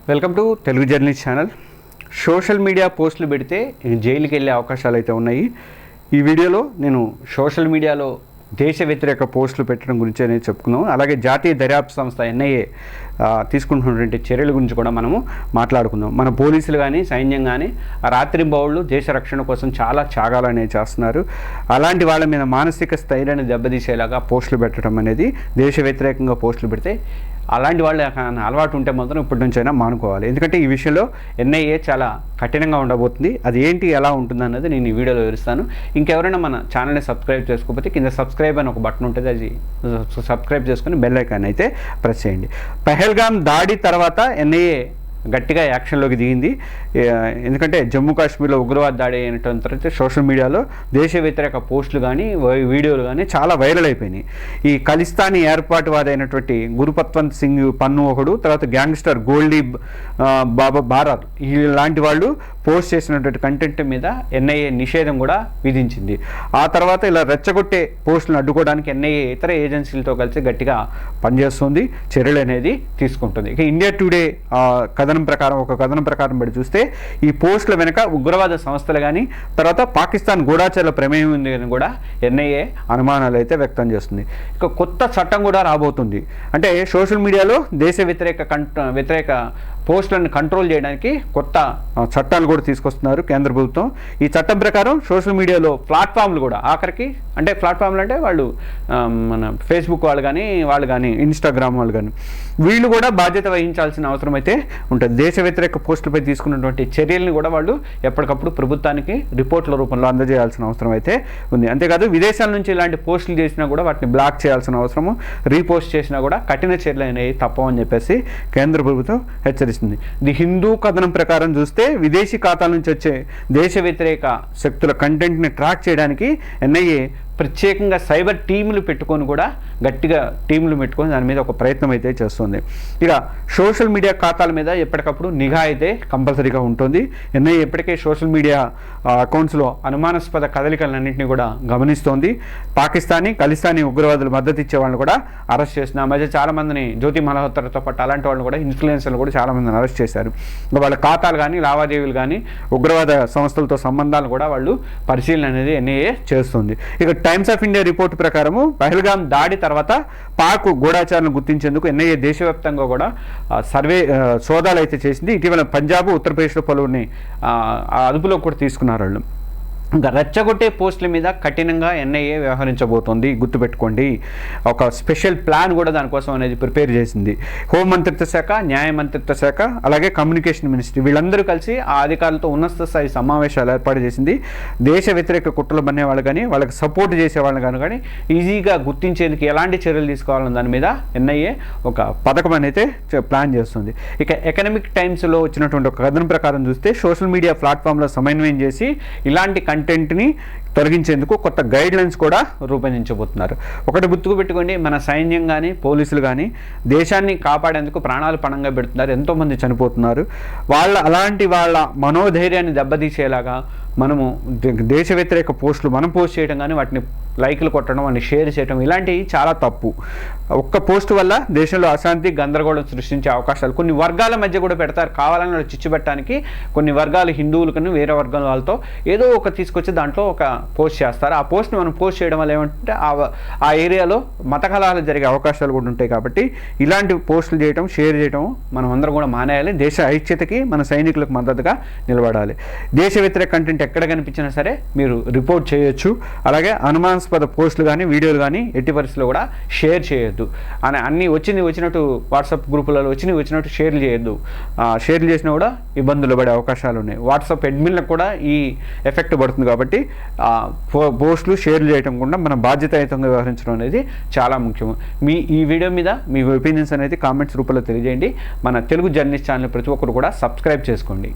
Welcome to Telugu journalist channel. Social media పోస్టులు పెడితే జైలుకి వెళ్ళే అవకాశాలు అయితే ఉన్నాయి. ఈ వీడియోలో నేను సోషల్ మీడియాలో దేశ వ్యతిరేక పోస్టులు పెట్టడం గురించి అనేది చెప్పుకున్నాం. అలాగే జాతీయ దర్యాప్తు సంస్థ ఎన్ఐఏ తీసుకుంటున్నటువంటి చర్యల గురించి కూడా మనము మాట్లాడుకుందాం. మన పోలీసులు కానీ సైన్యం కానీ రాత్రింబవళ్ళు దేశ రక్షణ కోసం చాలా త్యాగాలు అనేవి చేస్తున్నారు. అలాంటి వాళ్ళ మీద మానసిక స్థైర్యాన్ని దెబ్బతీసేలాగా పోస్టులు పెట్టడం అనేది దేశ వ్యతిరేకంగా పోస్టులు పెడితే అలాంటి వాళ్ళు అలవాటు ఉంటే మాత్రం ఇప్పటి నుంచైనా మానుకోవాలి. ఎందుకంటే ఈ విషయంలో ఎన్ఐఏ చాలా కఠినంగా ఉండబోతుంది. అది ఏంటి ఎలా ఉంటుంది అన్నది నేను ఈ వీడియోలో వివరిస్తాను. ఇంకెవరైనా మన ఛానల్ని సబ్స్క్రైబ్ చేసుకోకపోతే కింద సబ్స్క్రైబ్ అని ఒక బటన్ ఉంటుంది, అది సబ్స్క్రైబ్ చేసుకుని బెల్ ఐకాన్ అయితే ప్రెస్ చేయండి. పహల్గామ్ దాడి తర్వాత ఎన్ఐఏ గట్టిగా యాక్షన్లోకి దిగింది. ఎందుకంటే జమ్మూ కాశ్మీర్లో ఉగ్రవాద దాడి అయినటువంటి తర్వాత సోషల్ మీడియాలో దేశ వ్యతిరేక పోస్టులు కానీ వీడియోలు కానీ చాలా వైరల్ అయిపోయినాయి. ఈ ఖలిస్తానీ ఏర్పాటువాది అయినటువంటి గురుపత్వంత్ సింగ్ పన్ను ఒకడు, తర్వాత గ్యాంగ్స్టర్ గోల్డీ బాబా భారత్ ఇలాంటి వాళ్ళు పోస్ట్ చేసినటువంటి కంటెంట్ మీద ఎన్ఐఏ నిషేధం కూడా విధించింది. ఆ తర్వాత ఇలా రెచ్చగొట్టే పోస్టులను అడ్డుకోవడానికి ఎన్ఐఏ ఇతర ఏజెన్సీలతో కలిసి గట్టిగా పనిచేస్తుంది, చర్యలు అనేది తీసుకుంటుంది. ఇక ఇండియా టుడే కథనం ప్రకారం బట్టి చూస్తే ఈ పోస్టుల వెనుక ఉగ్రవాద సంస్థలు కానీ తర్వాత పాకిస్తాన్ గూఢాచారుల ప్రమేయం ఉంది అని కూడా ఎన్ఐఏ అనుమానాలు అయితే వ్యక్తం చేస్తుంది. ఇక కొత్త చట్టం కూడా రాబోతుంది. అంటే సోషల్ మీడియాలో దేశ వ్యతిరేక పోస్టులను కంట్రోల్ చేయడానికి కొత్త చట్టాలు కూడా తీసుకొస్తున్నారు కేంద్ర ప్రభుత్వం. ఈ చట్టం ప్రకారం సోషల్ మీడియాలో ప్లాట్ఫామ్లు కూడా ఆఖరికి అంటే ప్లాట్ఫామ్లు అంటే వాళ్ళు మన ఫేస్బుక్ వాళ్ళు కానీ ఇన్స్టాగ్రామ్ వాళ్ళు కానీ వీళ్ళు కూడా బాధ్యత వహించాల్సిన అవసరం అయితే ఉంటుంది. దేశ వ్యతిరేక పోస్టులపై తీసుకున్నటువంటి చర్యలను కూడా వాళ్ళు ఎప్పటికప్పుడు ప్రభుత్వానికి రిపోర్ట్ల రూపంలో అందజేయాల్సిన అవసరం అయితే ఉంది. అంతేకాదు విదేశాల నుంచి ఇలాంటి పోస్టులు చేసినా కూడా వాటిని బ్లాక్ చేయాల్సిన అవసరము, రీపోస్ట్ చేసినా కూడా కఠిన చర్యలు అనేవి తప్పవని చెప్పేసి కేంద్ర ప్రభుత్వం హెచ్చరిస్తుంది. ది హిందూ కథనం ప్రకారం చూస్తే విదేశీ ఖాతాల నుంచి వచ్చే దేశ వ్యతిరేక శక్తుల కంటెంట్ని ట్రాక్ చేయడానికి ఎన్ఐఏ ప్రత్యేకంగా సైబర్ టీములు పెట్టుకొని కూడా గట్టిగా టీములు పెట్టుకొని దాని మీద ఒక ప్రయత్నం అయితే చేస్తుంది. ఇక సోషల్ మీడియా ఖాతాల మీద ఎప్పటికప్పుడు నిఘా అయితే కంపల్సరీగా ఉంటుంది. ఎన్ఐఏ ఇప్పటికే సోషల్ మీడియా అకౌంట్స్లో అనుమానాస్పద కదలికలన్నింటినీ కూడా గమనిస్తోంది. ఖలిస్తానీ ఉగ్రవాదులు మద్దతు ఇచ్చే వాళ్ళని కూడా అరెస్ట్ చేస్తుంది. ఆ మధ్య చాలామందిని జ్యోతి మల్హోత్రాతో పాటు అలాంటి వాళ్ళని కూడా ఇన్ఫ్లుయెన్సర్లు కూడా చాలామందిని అరెస్ట్ చేశారు. వాళ్ళ ఖాతాలు కానీ లావాదేవీలు కానీ ఉగ్రవాద సంస్థలతో సంబంధాలు కూడా వాళ్ళు పరిశీలన అనేది ఎన్ఐఏ చేస్తుంది. ఇక టైమ్స్ ఆఫ్ ఇండియా రిపోర్టు ప్రకారము పహల్గామ్ దాడి తర్వాత పాక్ గూఢాచారులను గుర్తించేందుకు ఎన్ఐఏ దేశవ్యాప్తంగా కూడా సోదాలు అయితే చేసింది. ఇటీవల పంజాబ్, ఉత్తరప్రదేశ్లో పలువురిని అదుపులో కూడా తీసుకున్నారు వాళ్ళు. ఇంకా రెచ్చగొట్టే పోస్టుల మీద కఠినంగా ఎన్ఐఏ వ్యవహరించబోతోంది, గుర్తుపెట్టుకోండి. ఒక స్పెషల్ ప్లాన్ కూడా దానికోసం అనేది ప్రిపేర్ చేసింది. హోం మంత్రిత్వ శాఖ, న్యాయ మంత్రిత్వ శాఖ, అలాగే కమ్యూనికేషన్ మినిస్ట్రీ వీళ్ళందరూ కలిసి ఆ అధికారులతో ఉన్నత స్థాయి సమావేశాలు ఏర్పాటు చేసింది. దేశ వ్యతిరేక కుట్రలు బన్నే వాళ్ళు కానీ వాళ్ళకి సపోర్ట్ చేసే వాళ్ళు కానీ ఈజీగా గుర్తించేందుకు ఎలాంటి చర్యలు తీసుకోవాలన్న దాని మీద ఎన్ఐఏ ఒక పథకం అనేది ప్లాన్ చేస్తుంది. ఇక ఎకనామిక్ టైమ్స్లో వచ్చినటువంటి ఒక కథనం ప్రకారం చూస్తే సోషల్ మీడియా ప్లాట్ఫామ్లో సమన్వయం చేసి ఇలాంటి కంటెంట్ని తొలగించేందుకు కొత్త గైడ్ లైన్స్ కూడా రూపొందించబోతున్నారు. ఒకటి గుర్తుకు పెట్టుకోండి, మన సైన్యం కానీ పోలీసులు కానీ దేశాన్ని కాపాడేందుకు ప్రాణాలు పణంగా పెడుతున్నారు, ఎంతోమంది చనిపోతున్నారు. అలాంటి వాళ్ళ మనోధైర్యాన్ని దెబ్బతీసేలాగా మనము దేశ వ్యతిరేక పోస్టులు మనం పోస్ట్ చేయడం కానీ వాటిని లైకులు కొట్టడం, వాటిని షేర్ చేయడం ఇలాంటివి చాలా తప్పు. ఒక్క పోస్ట్ వల్ల దేశంలో అశాంతి గందరగోళం సృష్టించే అవకాశాలు కొన్ని వర్గాల మధ్య కూడా పెడతారు. కావాలని వాళ్ళు చిచ్చు పెట్టడానికి కొన్ని వర్గాలు హిందువులు కానీ వేరే వర్గాల వాళ్ళతో ఏదో ఒక తీసుకొచ్చి దాంట్లో ఒక పోస్ట్ చేస్తారు. ఆ పోస్ట్ని మనం పోస్ట్ చేయడం వల్ల ఏమంటే ఆ ఏరియాలో మత కలహాలు జరిగే అవకాశాలు కూడా ఉంటాయి. కాబట్టి ఇలాంటి పోస్టులు చేయడం, షేర్ చేయడం మనం అందరం కూడా మానేయాలి. దేశ ఐక్యతకి మన సైనికులకు మద్దతుగా నిలబడాలి. దేశ వ్యతిరేక కంటెంట్ ఎక్కడ కనిపించినా సరే మీరు రిపోర్ట్ చేయొచ్చు. అలాగే అనుమానాస్పద పోస్టులు కానీ వీడియోలు కానీ ఎట్టి పరిస్థితుల్లో కూడా షేర్ చేయొద్దు. అన్నీ వచ్చినట్టు వాట్సాప్ గ్రూపులలో వచ్చినట్టు షేర్లు చేయొద్దు. షేర్లు చేసినా కూడా ఇబ్బందులు పడే అవకాశాలు ఉన్నాయి. వాట్సాప్ అడ్మిన్లకు కూడా ఈ ఎఫెక్ట్ పడుతుంది. కాబట్టి పోస్టులు షేర్లు చేయడం కూడా మన బాధ్యతాయుతంగా వ్యవహరించడం అనేది చాలా ముఖ్యం. ఈ వీడియో మీద మీ ఒపీనియన్స్ అనేది కామెంట్స్ రూపంలో తెలియజేయండి. మన తెలుగు జర్నలిస్ట్ ఛానల్ ప్రతి ఒక్కరు కూడా సబ్స్క్రైబ్ చేసుకోండి.